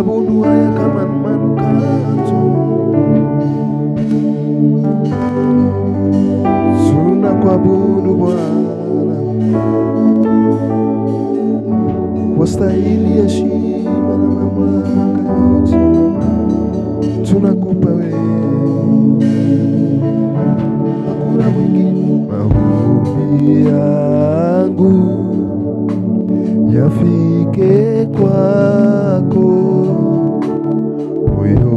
kuabudu haya kama manukato. Tunakuabudu Bwana, wastahili heshima na mamlaka yote tunakupa wewe, hakuna mwingine. Maombi yangu yafike kwako, moyo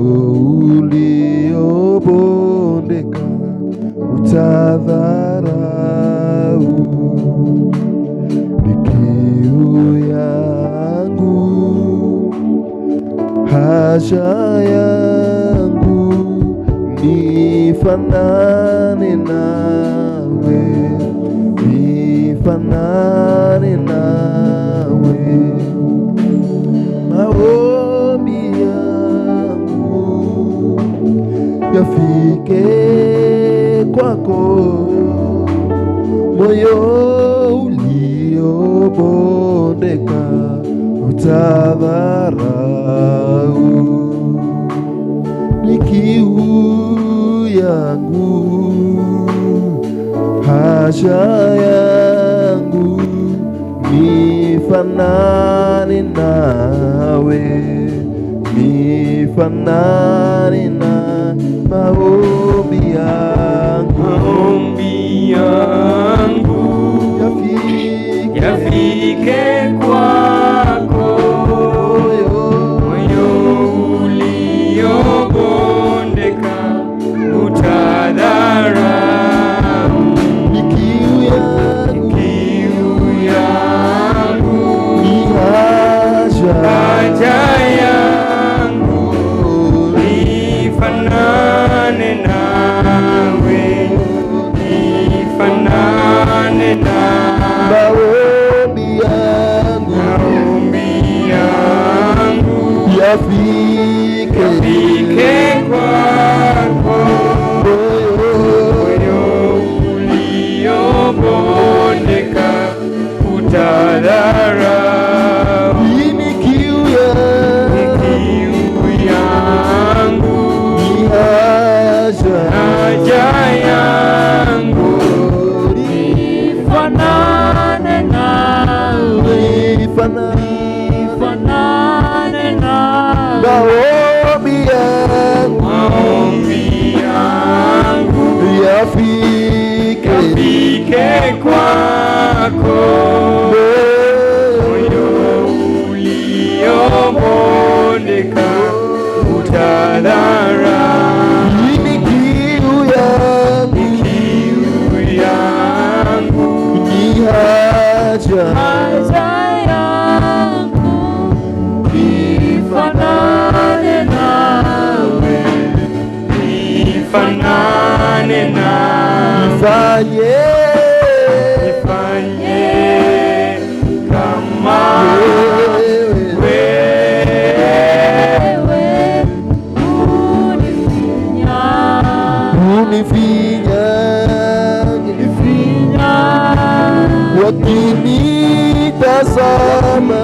uliobondeka utadharau. Ni kiu yangu, haja yangu, nifanane nawe, nifanane nawe. Maombi yangu yafike kwako, moyo uliobondeka utadharau. Ni kiu yangu, haja yangu, nifanane nawe, nifanane na maombi yangu. Maombi yangu yafike kwako, moyo uliobondeka utadharau. Ni kiu yangu, ni haja yangu, nifanane nawe, nifanane nawe. maombi yangu yafike kwako, moyo uliobondeka utadharau. ni kiu yangu, ni haja yangu, nifanane nawe, nifanane nawe. maombi yangu yafike kwako, moyo uliobondeka utadharau. ni kiu yangu, ni haja yangu, nifanane nawe, nifanane nawe. Nifanye kama wewe, unifinya wakinitazama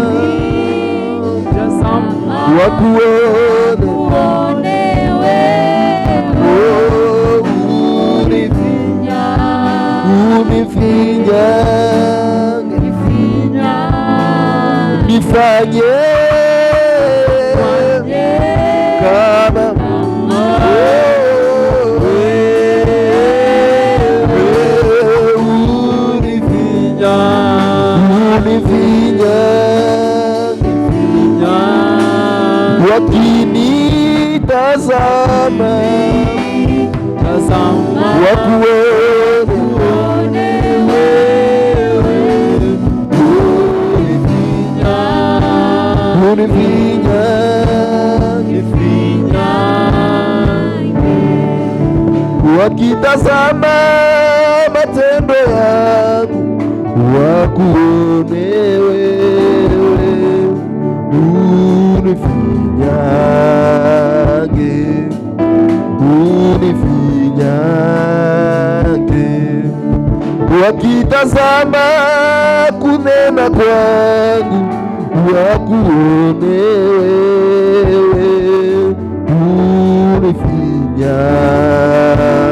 wakuone unifinya nifanye kama unifinya wakinitazama wakuone unifinya wakitazama matendo yangu wakuone wewe, unifinyage, unifinyage. Wakitazama kunena kwangu wakuone wewe, nifinya